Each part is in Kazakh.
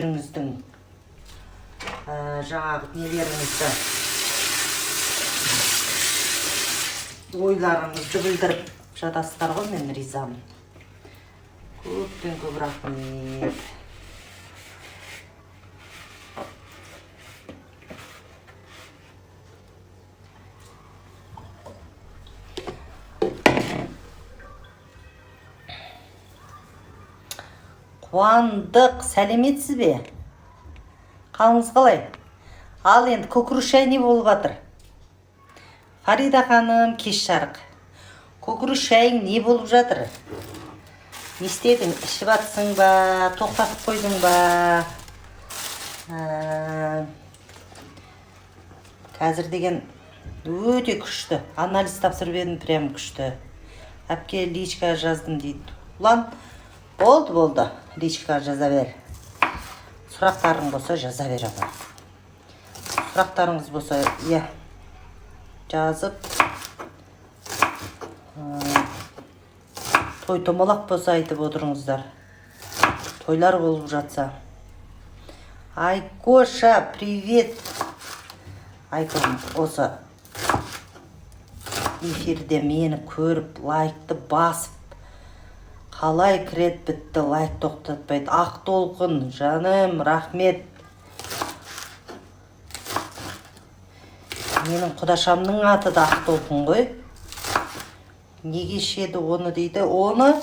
Өзіңіздің жаңағы нелеріңізді, ойларыңызды білдіріп жатасыздар ғой, мен ризамын. Көптен көп рахмет. Қуандық, сәлеметсіз бе? Қалыңыз қалай? Ал енді көкірек шай не болып жатыр? Фарида ханым, кеш жарық. Көкірек шайың не болып жатыр? Не істедің? Ішіп атсың ба? Тоқтатып қойдың ба? Қазір деген өте күшті. Анализ тапсырып едім, прям күшті. Әпке личка жаздым дейді. Ұлан, болды. Личка жаза бер. Сұрақтарың болса жаза бер апа. Сұрақтарыңыз болса, жазып. Той томалақ болса айтып отырыңыздар. Тойлар болып жатса. Айкоша, привет. Айком, осы эфирде мені көріп, лайкты басып, қалай кірет бітті, лайк тоқтатпайды. Ақ толқын, жаным, рахмет. Менің құдашамның аты да Ақ толқын ғой. Неге ішеді оны дейді? Оны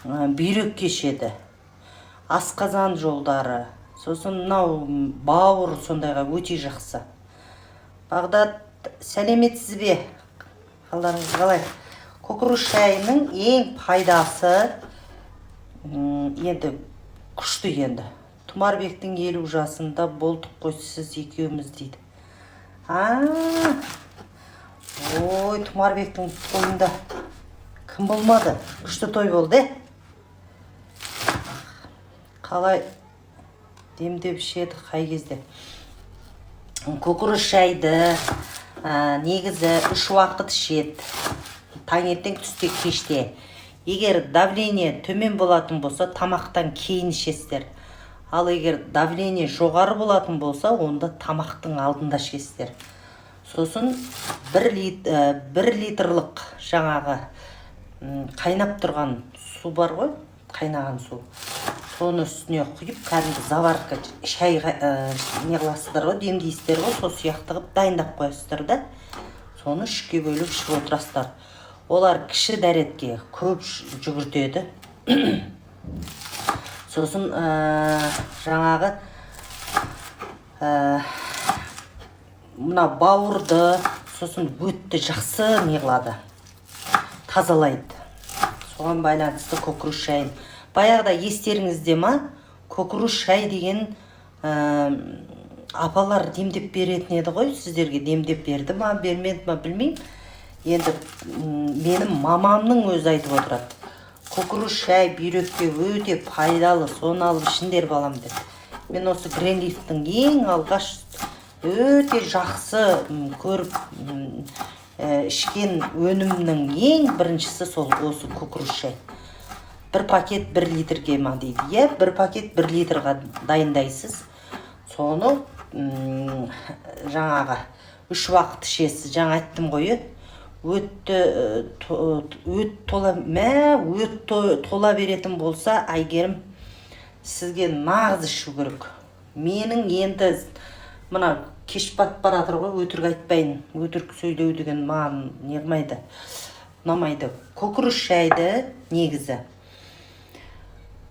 бүйрек кешеді. Асқазан жолдары. Сосын мынау бауыр сондайға өте жақсы. Бағдат, сәлеметсіз бе? Қалдарыңыз қалай? Көкірек шайының ең пайдасы енді күшті енді. Тұмарбектің 50 жасында болдық қой сіз екеуміз дейді. Ой, Тұмарбектің тойында кім болмады? Күшті той болды. Қалай демдеп ішеді қай кезде? Көкірек шайды негізі 3 уақыт ішеді. Таңертең, түсте, кеште. Егер давление төмен болатын болса, тамақтан кейін ішесіздер. Ал егер давление жоғары болатын болса, онда тамақтың алдында ішесіздер. Сосын 1 литрлік жаңағы қайнап тұрған су бар ғой, қайнаған су. Соны үстіне құйып, кәдімгі заварка шай не қыласыздар ғой, демдейсіздер ғой, сол сияқты қылып дайындап қоясыздар да. Соны 3-ке бөліп ішіп отырасыздар. Олар кіші дәретке көп жүгіртеді. Сосын жаңағы мына бауырды, сосын өтті жақсы не қылады, тазалайды. Соған байланысты көкірек шайын. Баяғыда естеріңізде ма, көкірек шай деген апалар демдеп беретін еді ғой, сіздерге демдеп берді ма, бермеді ма білмеймін. Енді менің мамамның өзі айтып отырады. Көкірек шай бүйрекке өте пайдалы, соны алып ішіңдер балам деп. Мен осы Гринлифтің ең алғаш өте жақсы көріп ішкен өнімнің ең біріншісі сол осы көкірек шай. 1 пакет 1 литрге ма дейді. 1 пакет 1 литрға дайындайсыз. Соны жаңағы 3 уақыт ішесіз. Жаңа айттым ғой, өт тола беретін болса, Айгерім сізге нағыз ішу керек. Менің енді мына кеш батып баратыр ғой, өтірік айтпайын. Өтірік сөйлеу деген маған неғмайды, ұнамайды. Көкірек шайды негізі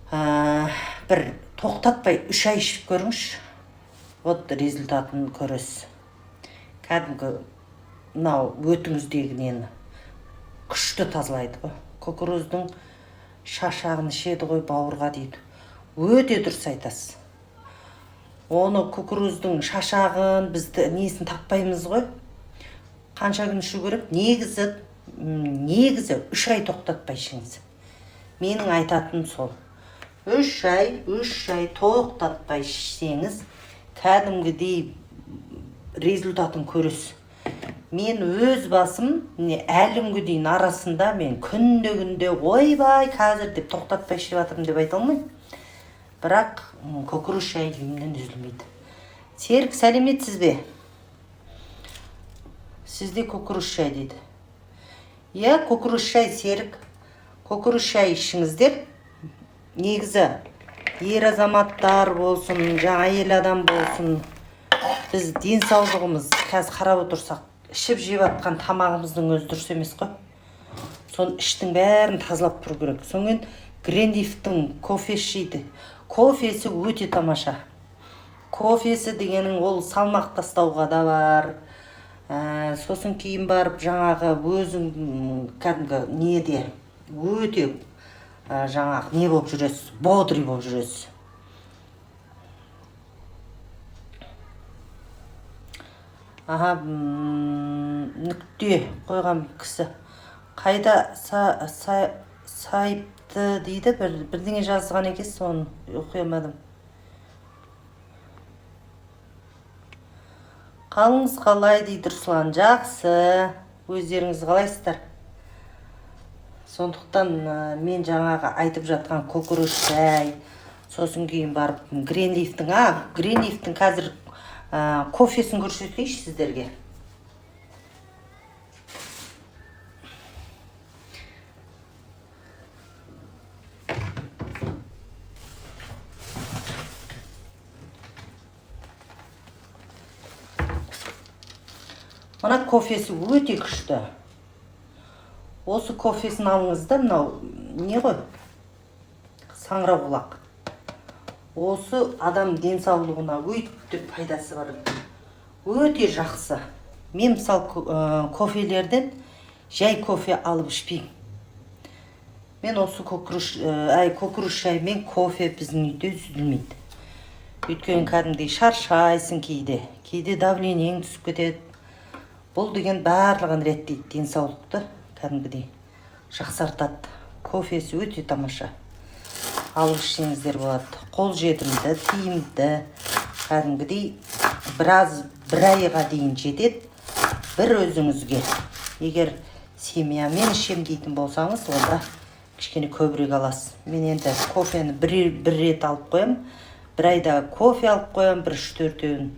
бір тоқтатпай 3 ай ішіп көріңізші. Вот результатын көресіз. Кәдімгі мынау өтіңіздегі нені күшті тазалайды ғой. Көкіректің шашағын ішеді ғой, бауырға дейді. Өте дұрыс айтасыз. Оны көкіректің шашағын бізді несін таппаймыз ғой. Қанша күн ішу керек? Негізі 3 ай тоқтатпай ішіңіз. Менің айтатыным сол. 3 ай тоқтатпай ішсеңіз, кәдімгідей результатын көресіз. Мен өз басым әлі күнге дейін арасында мен күнде ойбай қазір деп тоқтатпай ішіп жатырмын деп айта алмаймын. бірақ көкөніс шай үйімнен үзілмейді. Серік, сәлеметсіз бе? Сізде көкөніс шай дейді. Иә, көкөніс шай, Серік. Көкөніс шай ішіңіздер. Негізі ер азаматтар болсын, жаңа әйел адам болсын, біз денсаулығымыз қазір қарап отырсақ, ішіп жеп жатқан тамағымыздың өзі дұрыс емес қой. Соның іштің бәрін тазалап тұру керек. Соңын Гринлифтің кофесі жейді. Кофесі өте тамаша. Кофесі дегенің ол салмақ тастауға да бар. Сосын кейін барып жаңағы өзің кәдімгі неде өте жаңағы не болып жүресіз, бодрый болып жүресіз. Нүкте қойған кісі. Қайда сайыпты дейді, бірдеңе жазған екенсіз, оны оқымадым. Қалыңыз қалай дейді Руслан? Жақсы, өздеріңіз қалайсыздар? Сондықтан мен жаңағы айтып жатқан көкөніс шай, сосын кейін барып Гринлифтің қазір кофесін көрсетейінші сіздерге. Мына кофесі өте күшті. Осы кофесін алыңыз да, мынау не ғой? Саңырауқұлақ. Осы адам денсаулығына өте пайдасы бар. Өте жақсы. Мен мысалы кофелерден жай кофе алып ішпеймін. Мен осы көкөніс шай мен кофе біздің үйде үзілмейді. Өйткені кәдімгідей шаршайсың кейде. Кейде давлениең түсіп кетеді. Бұл деген барлығын реттейді, денсаулықты кәдімгідей жақсартады. Кофесі өте тамаша. Алып ішсеңіздер болады. Қол жетімді, тиімді, кәдімгідей бір айға дейін жетеді. Бір өзіңізге. Егер семьямен ішем дейтін болсаңыз, онда кішкене көбірек аласыз. Мен енді кофені бір рет алып қоям. Бір айда кофе алып қоям, 3-4-еуін.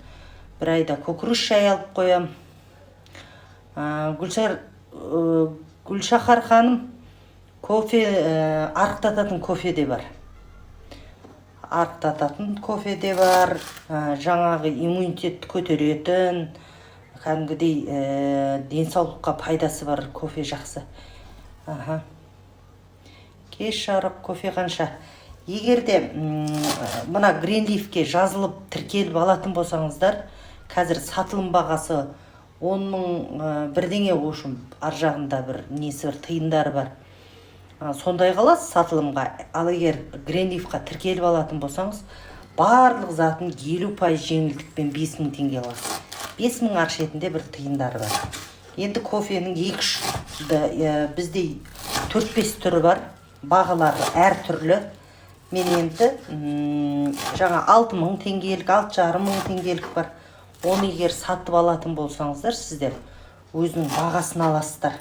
Бір айда көкөніс шай алып қоям. Гүлшахар ханым, кофе арықтататын кофе де бар. Арықтататын кофе де бар, жаңағы иммунитетті көтеретін, кәдімгідей денсаулыққа пайдасы бар кофе жақсы. Кеш жарық кофе қанша? Егерде мына Гринлифке жазылып тіркеліп алатын болсаңыздар, қазір сатылым бағасы 10 000 бірдеңеошым, ар жағында бір несі бір тиындары бар. Сондай қаласыз сатылымға. Ал егер Гринлифқа тіркеліп алатын болсаңыз, барлық затын 50% жеңілдікпен 5 000 теңге аласыз. 5 000 ар шетінде бір тиындары бар. Енді кофенің 2-3 бізде 4-5 түрі бар. Бағалары әр түрлі. Мен енді жаңа 6 000 теңгелік, 6,5 мың теңгелік бар. Оны егер сатып алатын болсаңыздар, сіздер өзінің бағасын аласыздар.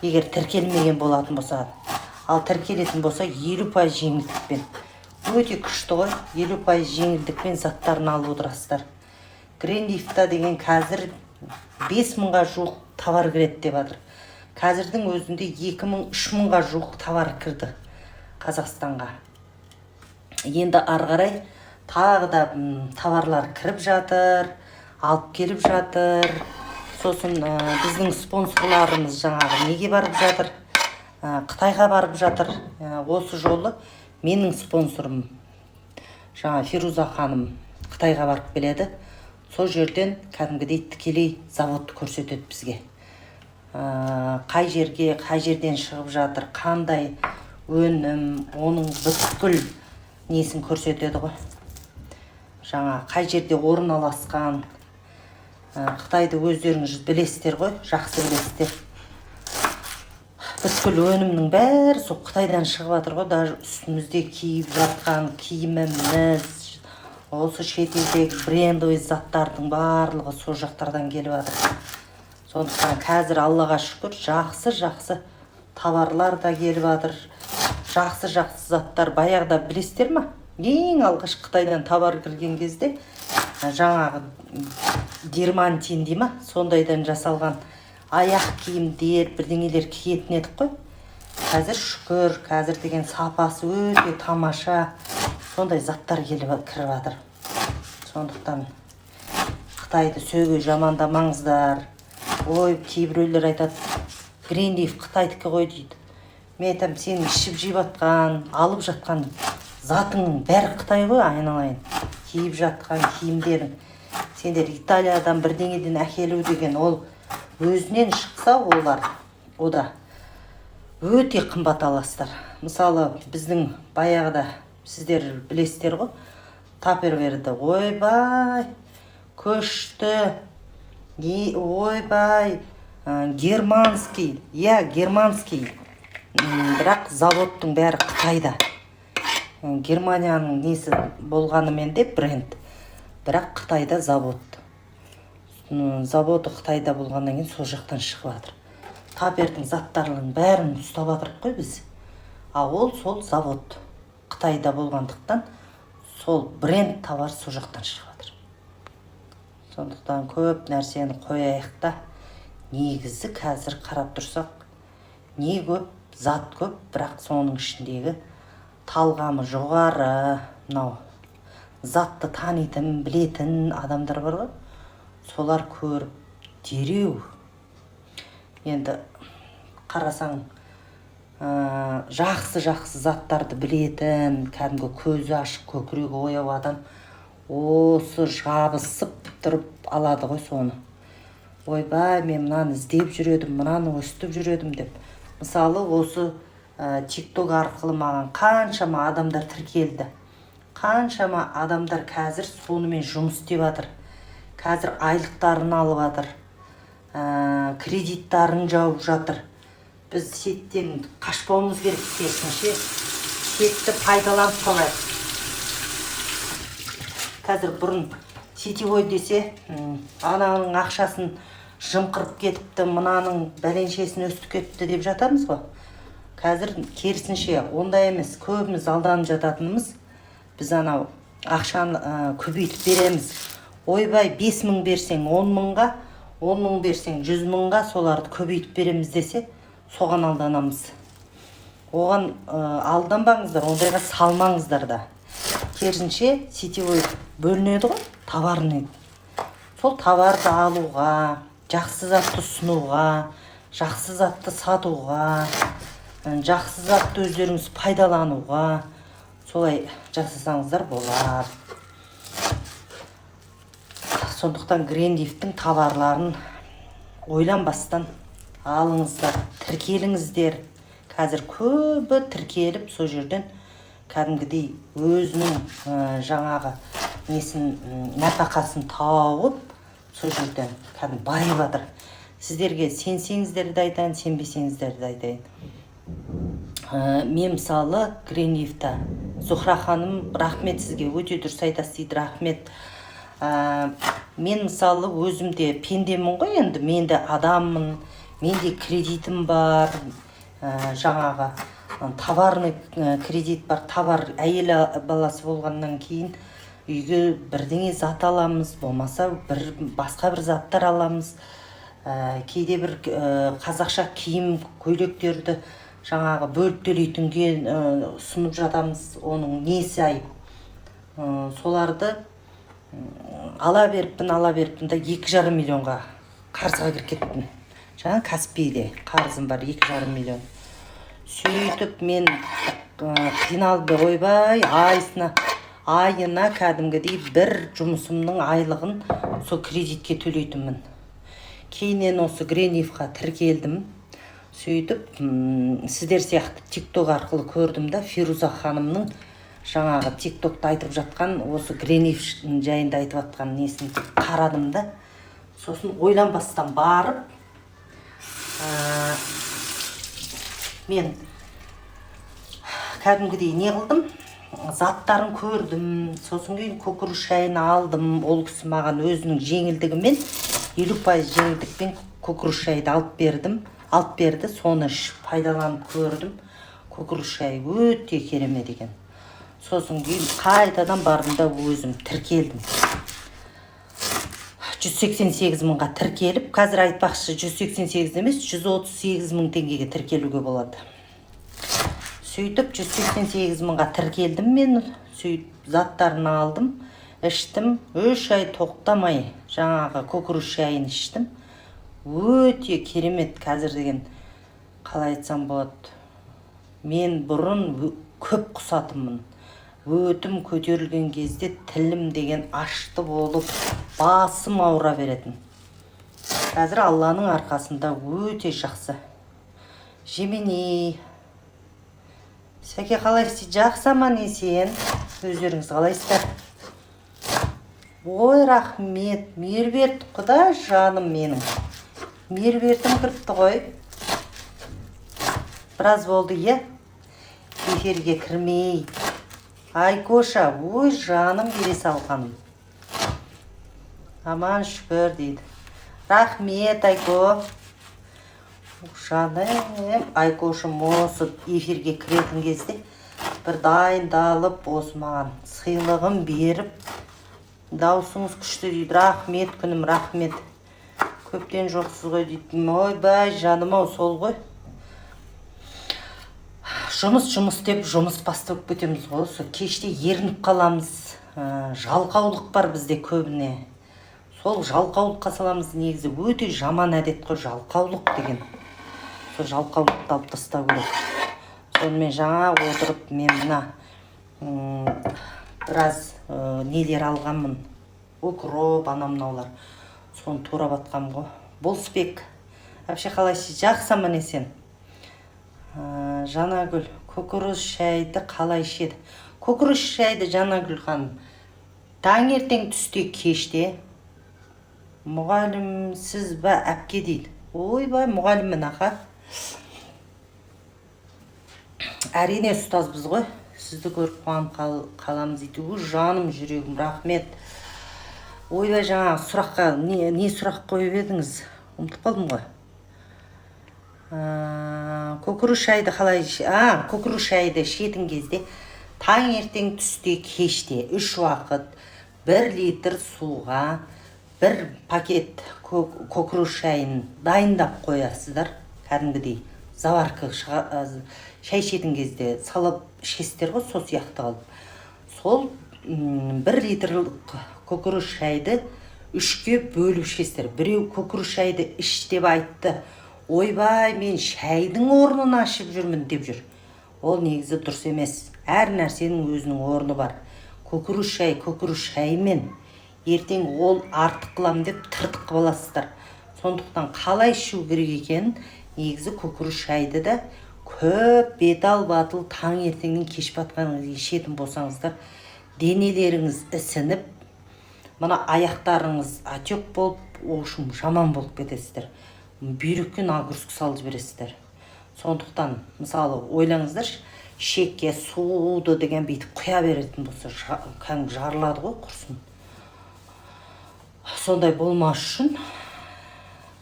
Егер тіркелмеген болатын болса, ал тіркелетін болса 50% жеңілдікпен. Өте күшті ғой, 50% жеңілдікпен заттарын алып отырасыздар. Гринлифта деген қазір 5 000-ға жуық товар кіреді деп жатыр. Қазірдің өзінде 2 000, 3 000-ға жуық товар кірді Қазақстанға. Енді ары қарай тағы да товарлар кіріп жатыр, алып келіп жатыр. Сосын біздің спонсорларымыз жаңағы неге барып жатыр? Қытайға барып жатыр. Осы жолы менің спонсорым жаңа Фируза ханым Қытайға барып келеді. Сол жерден кәдімгідей тікелей заводты көрсетеді бізге. Қай жерден шығып жатыр, қандай өнім, оның бүткіл несін көрсетеді ғой. Жаңа қай жерде орналасқан. Қытайды өздеріңіз білесіздер ғой, жақсы білесіздер. Бүткіл өнімнің бәрі сол Қытайдан шығып жатыр ғой. Даже үстімізде киіп жатқан киіміміз, осы шетелдегі брендовый заттардың барлығы сол жақтардан келіп жатыр. Сондықтан қазір Аллаға шүкір жақсы товарлар да келіп жатыр. Жақсы заттар. Баяғыда білесіздер ма? ең алғаш Қытайдан товар кірген кезде жаңағы дермантин дей ма, сондайдан жасалған аяқ киімдер, бірдеңелер киетін едік қой. Қазір шүкір, қазір деген сапасы өте тамаша, сондай заттар кіріп жатыр. Сондықтан Қытайды сөге жамандамаңыздар. Ой, кейбіреулер айтады, Гринлиф Қытайдікі ғой дейді. Мен айтамын, сен ішіп жеп жатқан, алып жатқан затыңның бәрі Қытай ғой, айналайын. Киіп жатқан киімдерің. Сендер Италиядан бірдеңеден әкелу деген ол өзінен шықса олар, ода өте қымбат аласыздар. Мысалы, біздің баяғыда сіздер білесіздер ғой, Таперверді ойбай, көшті, ойбай, германский, германский, бірақ заводтың бәрі Қытайда. Германияның несі болғанымен де бренд, бірақ Қытайда завод. Заводы Қытайда болғаннан кейін сол жақтан шығып жатыр. Тапердің заттарының бәрін ұстап жатырық қой біз. Ол сол завод Қытайда болғандықтан сол бренд товар сол жақтан шығып жатыр. Сондықтан көп нәрсені қояйық та, негізі қазір қарап тұрсақ, не көп, зат көп, бірақ соның ішіндегі талғамы жоғары, мынау затты танитын, білетін адамдар бар ғой, солар көріп дереу. Енді қарасаң, жақсы заттарды білетін, кәдімгі көзі ашық, көкірегі ояу адам осы жабысып тұрып алады ғой соны. Ойбай, мен мынаны іздеп жүредім, мынаны өстіп жүредім деп. Мысалы, осы TikTok арқылы маған қаншама адамдар тіркелді. Қаншама адамдар қазір сонымен жұмыс істеп жатыр. Қазір айлықтарын алып жатыр. Кредиттарын жауып жатыр. Біз сеттен қашпауымыз керек, керісінше сетті пайдаланып қалайық. Қазір бұрын сетевой десе, ананың ақшасын жымқырып кетіпті, мынаның бәленшесін өстіп кетіпті деп жатармыз ғой. Қазір керісінше ондай емес, көбіміз алданып жататынымыз, біз анау ақшаны көбейтіп береміз. Ойбай, 5 мың берсең 10 мыңға, 10 мың берсең 100 мыңға соларды көбейтіп береміз десе, соған алданамыз. Оған алданбаңыздар, ондайға салмаңыздар да. Керісінше сетевой бөлінеді ғой, товарный. Сол товарды алуға, жақсы затты ұсынуға, жақсы затты сатуға, жақсы затты өздеріңіз пайдалануға, солай жасасаңыздар болар. Сондықтан Гринлифтің товарларын ойланбастан алыңыздар, тіркеліңіздер. Қазір көбі тіркеліп, сол жерден кәдімгідей өзінің жаңағы несін, нәпақасын тауып, сол жерден кәдім байып жатыр. Сіздерге сенсеңіздер де айтайын, сенбесеңіздер де айтайын. Мен мысалы Гринлифта, Зухра ханым, рахмет сізге, өте дұрыс айтасыз дейді, рахмет. Мен мысалы өзімде пендемін ғой, енді менде адаммын, менде кредитім бар, жаңағы товарный кредит бар, товар әйел баласы болғаннан кейін үйге бірдеңе зат аламыз, болмаса басқа бір заттар аламыз. Кейде бір қазақша киім, көйлектерді жаңағы бөліп төлейтінге ұсынып жатамыз, оның несі айып. Соларды ала беріппін да 2,5 миллионға қарызға кіріп кеттім. Жаңа Каспийде қарызым бар 2,5 миллион. Сөйтіп мен қиналды, ойбай, айына кәдімгідей бір жұмысымның айлығын сол кредитке төлейтінмін. Кейіннен осы Гринлифқа тіркелдім. Сөйтіп, сіздер сияқты TikTok арқылы көрдім да, Фируза ханымның жаңағы TikTokта айтып жатқан, осы Гринлиф жайында айтып жатқан несін қарадым да. Сосын ойланбастан барып, мен кәдімгідей не қылдым, заттарын көрдім, сосын кейін көкіріш шайын алдым, ол кісі маған өзінің жеңілдігімен 50% жеңілдікпен көкіріш шайды алып берді, соны пайдаланып көрдім. Көкіріш шайы өте керемет екен. Сосын кейін қайтадан бардым да өзім тіркелдім. 188 мыңға тіркеліп, қазір айтпақшы 188 емес, 138 мың теңгеге тіркелуге болады. Сөйтіп 188 мыңға тіркелдім мен, сөйтіп заттарын алдым, іштім, 3 ай тоқтамай жаңағы көкөніс шайын іштім. Өте керемет, қазір деген қалай айтсам болады. Мен бұрын көп құсатыммын. Өтім көтерілген кезде тілім деген ашты болып, басым ауыра беретін. Қазір Алланың арқасында өте жақсы. Жеменей. Сәке қалайсыз? Жақсы аман есен? Өздеріңіз қалайсыздар? Ой, рахмет. Мерберт, құда жаным менің. Мербертім кіріпті ғой. Біраз болды, е? Эфирге кірмей. Айкоша, ой жаным бере салғаным. Аман шүкір дейді. Рахмет, Айко. Жаным, Айкошым осы эфирге кіретін кезде бір дайындалып, осы маған сыйлығын беріп, даусыңыз күшті дейді. Рахмет, күнім, рахмет. Көптен жоқсыз ғой дейді. Ой бай, жаным-ау, сол ғой. Жұмыс деп жұмыс бастап кетеміз ғой. Кеште ерініп қаламыз. Жалқаулық бар бізде көбіне. Сол жалқаулыққа саламыз. Негізі өте жаман әдет қой жалқаулық деген. Сол жалқаулықты алып тастау керек. Сонымен жаңа отырып мен мына біраз нелер алғанмын. Укроп, анау-мынаулар. Соны турап атқам ғой. Болысбек. Вообще қалайсыз? Жақсы аман есен? Жанагүл, көкөніс шайды қалай ішеді? Көкөніс шайды Жанагүл ханым таңертең, түсте, кеште. Мұғалімсіз ба әпке дейді. Ойбай, мұғаліммін аға. Әрине ұстазбыз ғой. Сізді көріп қуанып қаламыз дейді. Жаным, жүрегім, рахмет. Ойбай, жаңа сұраққа не сұрақ қойып едіңіз? Ұмытып қалдым ғой. Көкөніс шайды қалай көкөніс шайды ішетін кезде таңертең, түсте, кеште 3 уақыт 1 литр суға 1 пакет көкөніс шайын дайындап қоясыздар. Кәдімгідей заварка шай ішетін кезде салып ішесіздер ғой, сол сияқты қалып. Сол 1 литрлік көкөніс шайды 3-ке бөліп ішесіздер. Біреу көкөніс шайды іш деп айтты. Ойбай, мен шайдың орнын ашып жүрмін деп жүр. Ол негізі дұрыс емес. Әр нәрсенің өзінің орны бар. Көкөніс шаймен ертең ол артық қылам деп тыртық боласыздар. Сондықтан қалай ішу керек екенін негізі көкөніс шайды да көп бетал батыл таңертеңнен кеш батқанға ішетін болсаңыздар, денелеріңіз ісініп, мына аяқтарыңыз отек болып, ошым жаман болып кетесіздер. Бүйрекке нагрузка салып жібересіздер. Сондықтан, мысалы, ойлаңыздар, шекке суды деген бүйтіп құя беретін болса, кәдімгі жарылады ғой, құрсын. Сондай болмас үшін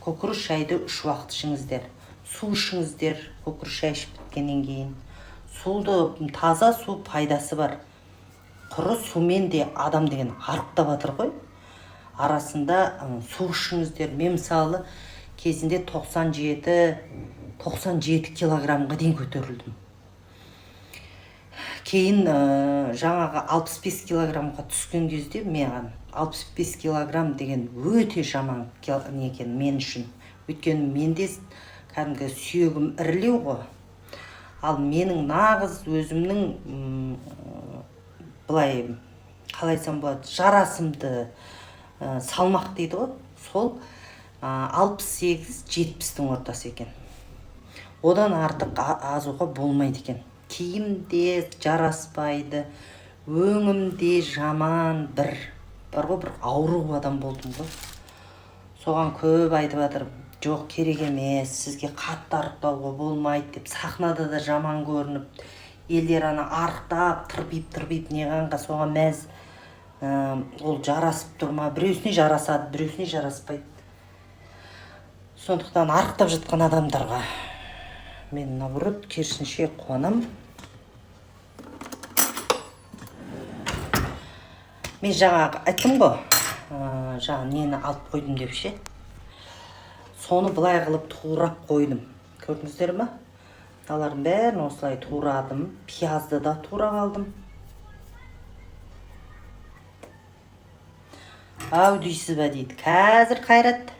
көкөніс шайды 3 уақыт ішіңіздер. Су ішіңіздер, көкөніс шай ішіп біткеннен кейін. Суды, таза су пайдасы бар. Құры сумен де адам деген арықтап жатыр ғой. Арасында су ішіңіздер. Мен мысалы кезінде 97 килограммға дейін көтерілдім. Кейін жаңағы 65 килограммға түскен кезде мен 65 килограмм деген өте жаман екен мен үшін. Өйткені менде кәдімгі сүйегім ірілеу ғой. Ал менің нағыз өзімнің былай қалайсам болады, жарасымды салмақ дейді ғой. Сол 68-70-тің ортасы екен. Одан артық азуға болмайды екен. Киімде жараспайды, өңімде жаман бар ғой, бір ауру адам болдым ғой. Соған көп айтып жатыр, жоқ керек емес, сізге қатты арықтауға болмайды деп, сахнада да жаман көрініп, елдер ана арықтап, тырбиып неғанға соған мәз. Ол жарасып тұрма, біреусіне жарасады, біреусіне жараспайды. Сондықтан арықтап жатқан адамдарға мен наоборот керісінше қуанам. Мен жаңағы айттым ғой, жаңа нені алып қойдым деп ше. Соны былай қылып турап қойдым. Көрдіңіздер ме? Мыналардың бәрін осылай турадым. Пиязды да турап алдым. Ау дейсіз ба дейді. Қазір қайрат.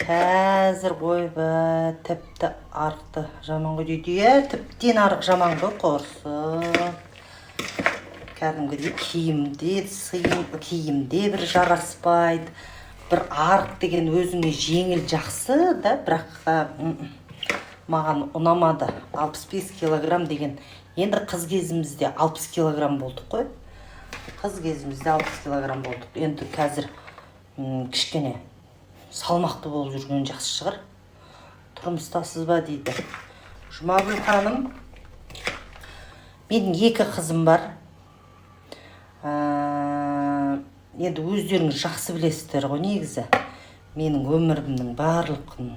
Қазір ойбай, тіпті арықты жаман ғой дейді. Тіптен арық жаман ғой, қорсы. Кәдімгідей киімде бір жараспайды. Бір арық деген өзіңе жеңіл жақсы да, бірақ маған ұнамады. 65 килограмм деген. Енді қыз кезімізде 60 килограмм болдық қой. Қыз кезімізде 60 килограмм болдық. Енді қазір кішкене салмақты болып жүрген жақсы шығар. Тұрмыстасыз ба дейді. Жұмагүл ханым, менің 2 қызым бар. Енді өздеріңіз жақсы білесіздер ғой негізі. Менің өмірімнің барлығын.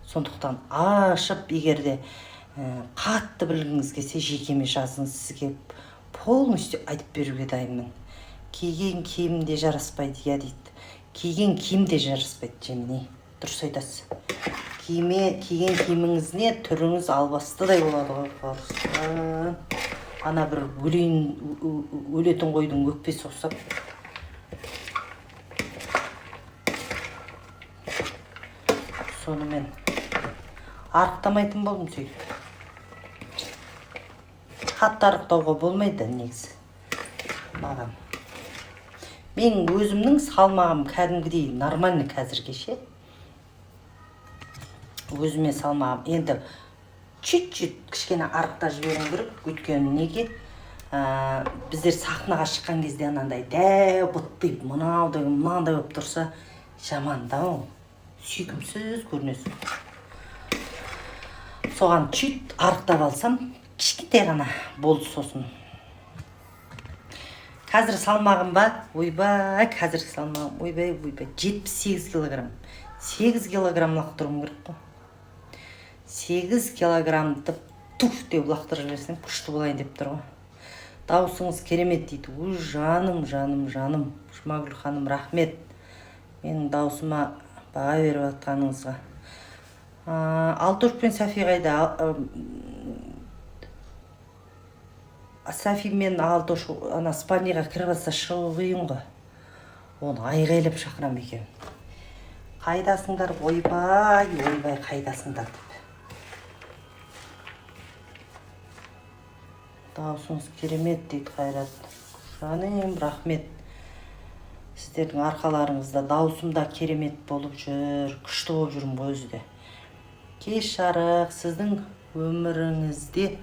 Сондықтан ашып, егерде қатты білгіңіз келсе, жекеме жазыңыз, сізге полностью айтып беруге дайынмын. Киген киім де жараспайды, я дейді. Киген киім де жараспайды, жеміне. Дұрыс айтасыз. Киген киіміңізіне түріңіз албастыдай болады ғой. Ана бір өлетін қойдың өкпесі ұқсап. Сонымен арықтамайтын болдым сөйтіп. Қатты арықтауға болмайды негізі. Маған. Мен өзімнің салмағым кәдімгідей нормальный қазірге ше. Өзіме салмағым. Енді чуть-чуть кішкене арықта жіберім керек. Өйткені неге? Біздер сахнаға шыққан кезде анандай дәу бұттып, мынандай болып тұрса, жамандау. Сүйкімсіз көрінесің. Соған чуть арықтап алсам, кішкентай ғана болды сосын. Қазір салмағым ба? Ойбай, қазір салмағым. Ойбай. 78 килограмм. 8 килограмм лақтырым керек қой. 8 килограммды туф деп лақтырып жіберсем, күшті болайын деп тұр ғой. Даусыңыз керемет дейді. Өй, жаным. Жұмагүл ханым, рахмет. Менің даусыма баға беріп атқаныңызға. Алтош пен Сафи қайда? Сафи мен Алтош ана спальныйға кіріп алса шығу қиын ғой. Оны айғайлап шақырам екен. Қайдасыңдар? Ойбай, қайдасыңдар деп. Даусыңыз керемет дейді Қайрат. Жаным, рахмет. Сіздердің арқаларыңызда даусым да керемет болып жүр. Күшті болып жүрмін ғой өзі де. Кеш жарық, сіздің өміріңізде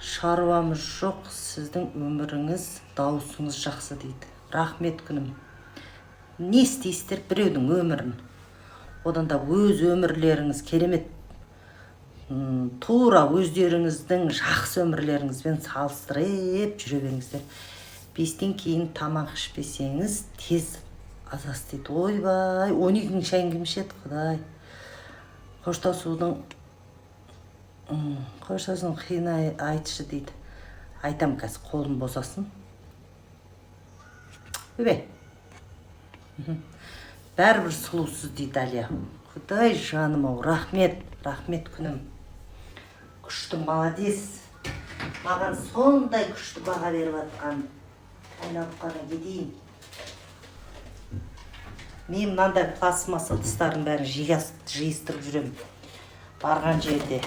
шаруамыз жоқ, сіздің өміріңіз, даусыңыз жақсы дейді. Рахмет күнім. Не істейсіздер біреудің өмірін? Одан да өз өмірлеріңіз керемет. Тура өздеріңіздің жақсы өмірлеріңізбен салыстырып жүре беріңіздер. 5-тен кейін тамақ ішпесеңіз, тез азас дейді. Ойбай, 12-дің шайын кім ішеді, құдай. Қоштасудың қиын айтышы дейді. Айтам қазір, қолым босасын. Өбе. Бәрібір сұлусыз дейді Алия. Құдай жаным ау, рахмет күнім. Күшті, молодец. Маған сондай күшті баға беріп атқан. Айналып қана кетейін. Мен мынандай пластмасса ыдыстардың бәрін жиыстырып жүрем. Барған жерде.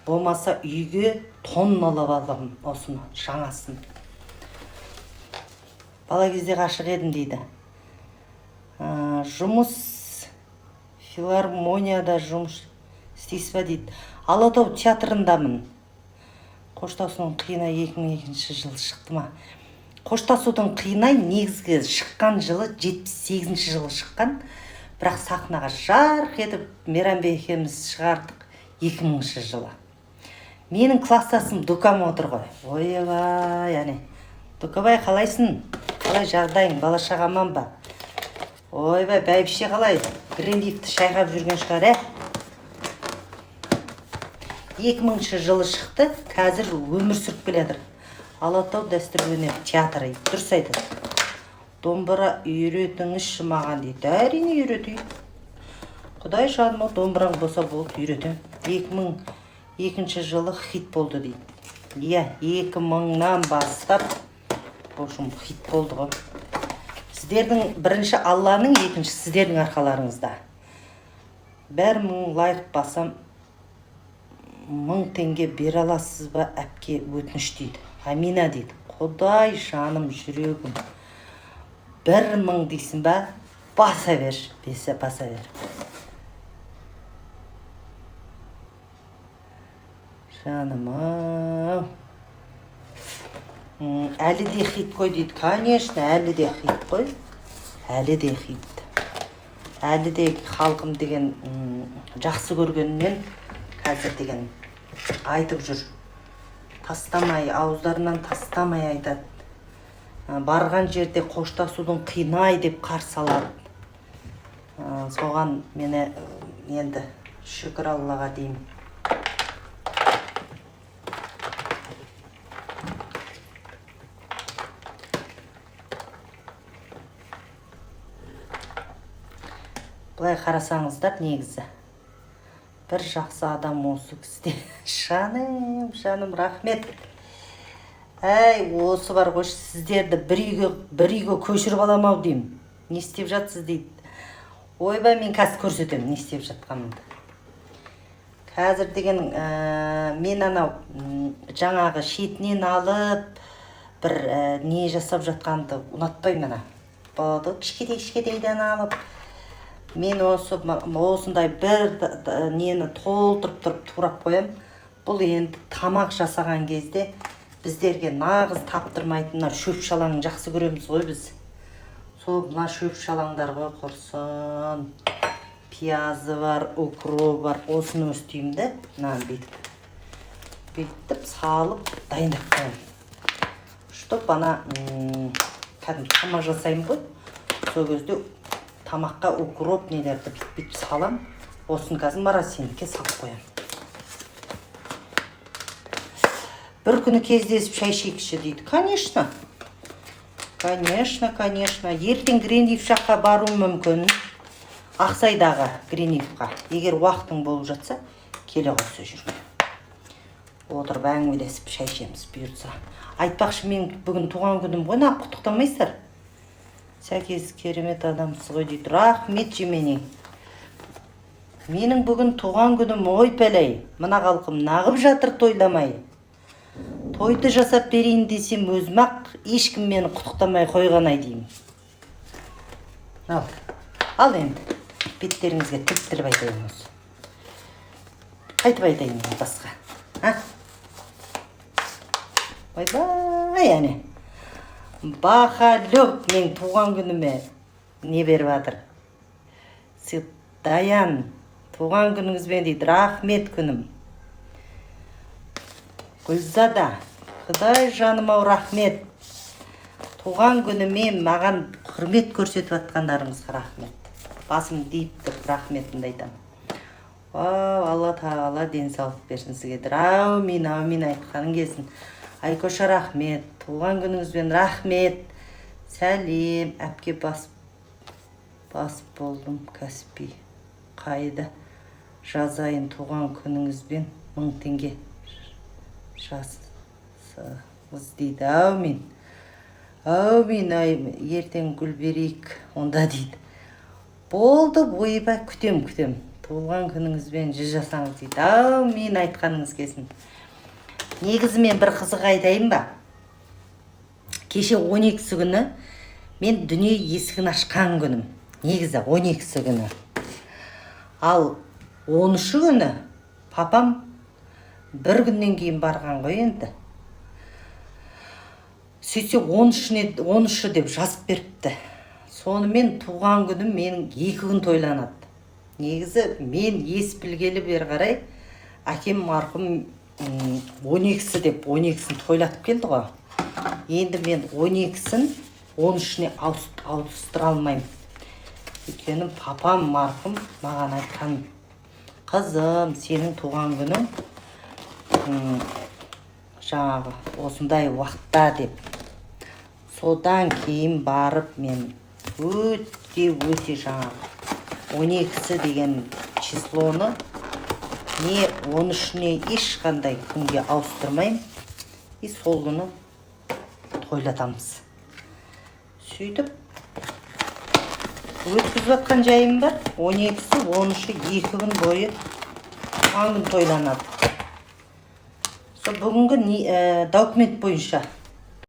Болмаса үйге тонналап алдым осыны, жаңасын. Бала кезде ғашық едім дейді. Жұмыс, филармонияда жұмыс істейсіз ба дейді. Алатау театрындамын. Қоштасудың қиыны 2002 жылы шықты ма? Қоштасудың қиыны негізгі шыққан жылы 78 жылы шыққан. Бірақ сахнаға жарқ етіп Мейрамбек екеуміз шығардық 2000 жылы. Менің класстасым Дукам отыр ғой. Ойбай, яғни. Дукабай, қалайсың? Қалай жағдайың? Бала шағаман ба? Ойбай, бәйбіше қалай? Гринлифті шайғап жүрген шығар, 2000 жылы шықты, қазір өмір сүріп келедір. Алатау дәстүрлі өнер театры. Дұрыс айтады. Домбыра үйретіңізші маған дейді. Әрине үйретейін. Құдай жаныма домбыраң болса болды үйретем. 2002 жылы хит болды дейді. Иә, 2000-нан бастап бошым хит болды ғой. Сіздердің бірінші Алланың, екінші сіздердің арқаларыңызда. 1000 лайк басам 1000 теңге бере аласыз ба әпке өтініш дейді. Амина дейді. Құдай жаным жүрегім. 1000 дейсің ба? Баса бер. Баса бер. Жаным. Әлі де хит қой дейді. Конечно, әлі де хит қой. Әлі де хит. Әлі де халқым деген жақсы көргеннен қазір деген айтып жүр. Тастамай, ауыздарынан тастамай айтады. Барған жерде қоштасудың қинай деп қарсы алады. Соған мені енді шүкір Аллаға деймін. Бұлай қарасаңыздар негізі. Бір жақсы адам осы кісіде. Жаным, рахмет. Әй, осы бар қош, сіздерді бір үйге көшіріп аламау деймін. Не істеп жатсыз дейді. Ойбай, мен қазір көрсетемін, не істеп жатқанымды. Қазір деген мен анау жаңағы шетінен алып, бір не жасап жатқанды ұнатпаймын. Болды, кішкедейден алып. Мен осындай бір нені толтырып тұрып турап қоям. Бұл енді тамақ жасаған кезде біздерге нағыз таптырмайтын шөп шалаңын жақсы көреміз ғой біз. Сол мына шөп шалаңдар ғой құрсын. Пиязы бар, укропы бар. Осыны өстеймді. Мынаны бүйтіп салып дайындап қоям. Чтоб ана кәдімгі тамақ жасаймын ғой. Сол кезде тамаққа укроп нелерді бүйтіп салам. Осын қазір морозилкаға салып қоям. Бір күні кездесіп шай ішейікші дейді. Конечно. Ертең Гренев жаққа бару мүмкін. Ақсайдағы Греневқа. Егер уақытың болып жатса, келе қойса жүрме. Отырып әңгімелесіп шай ішеміз бұйыртса. Айтпақшы, мен бүгін туған күнім ғой, неғып құттықтамайсыздар? Сәкез керемет адамсыз ғой дейді. Рахмет жемене. Менің бүгін туған күнім ой пәлей. Мына қалқым нағып жатыр тойламай. Тойды жасап берейін десем өзім-ақ ешкім мені құттықтамай қойғанай деймін. Ал енді беттеріңізге тіліп айтайын осы. Қайтып айтайын басқа. Ойбай, әне. Бақалып мен туған күніме не беріп жатыр. Даян, туған күніңізбен дейді. Рахмет күнім. Гүлзада, Құдай жаным-ау рахмет. Туған күніме маған құрмет көрсетіп атқандарыңызға рахмет. Басым дейіп тұрып рахметімді айтамын. Алла тағала денсаулық берсін сізге. Аумин айтқаның келсін. Айкоша рахмет. Туған күніңізбен рахмет. Сәлем. Әпке бас болдым Каспий. Қайда жазайын туған күніңізбен 1000 теңге жасыңыз дейді. Аумин. Ертең гүл берейік онда дейді. Болды, ойбай, күтем. Туған күніңізбен 100 жасаңыз дейді. Аумин айтқаныңыз келсін. Негізі мен бір қызық айтайын ба? Кеше 12-сі күні мен дүние есігін ашқан күнім. Негізі 12-сі күні. Ал 13-ші күні папам бір күннен кейін барған ғой енді. Сөйтсе 13-ші деп жазып беріпті. Сонымен туған күнім менің 2 күн тойланады. Негізі мен ес білгелі бері қарай әкем марқұм 12-сі деп 12-сін тойлатып келді ғой. Енді мен 12-сін 13-шіне ауыстыра алмаймын. Өйткені папам марқұм маған айтқан, қызым, сенің туған күнің жаңағы осындай уақытта деп. Содан кейін барып мен өте жаңағы 12 деген числоны не 13-не ешқандай күнге ауыстырмаймын. И сол күні тойлатамыз. Сөйтіп өткізіп жатқан жайым бар. 12-сі, 13-і 2 күн бойы туған күн тойланады. Бүгінгі документ бойынша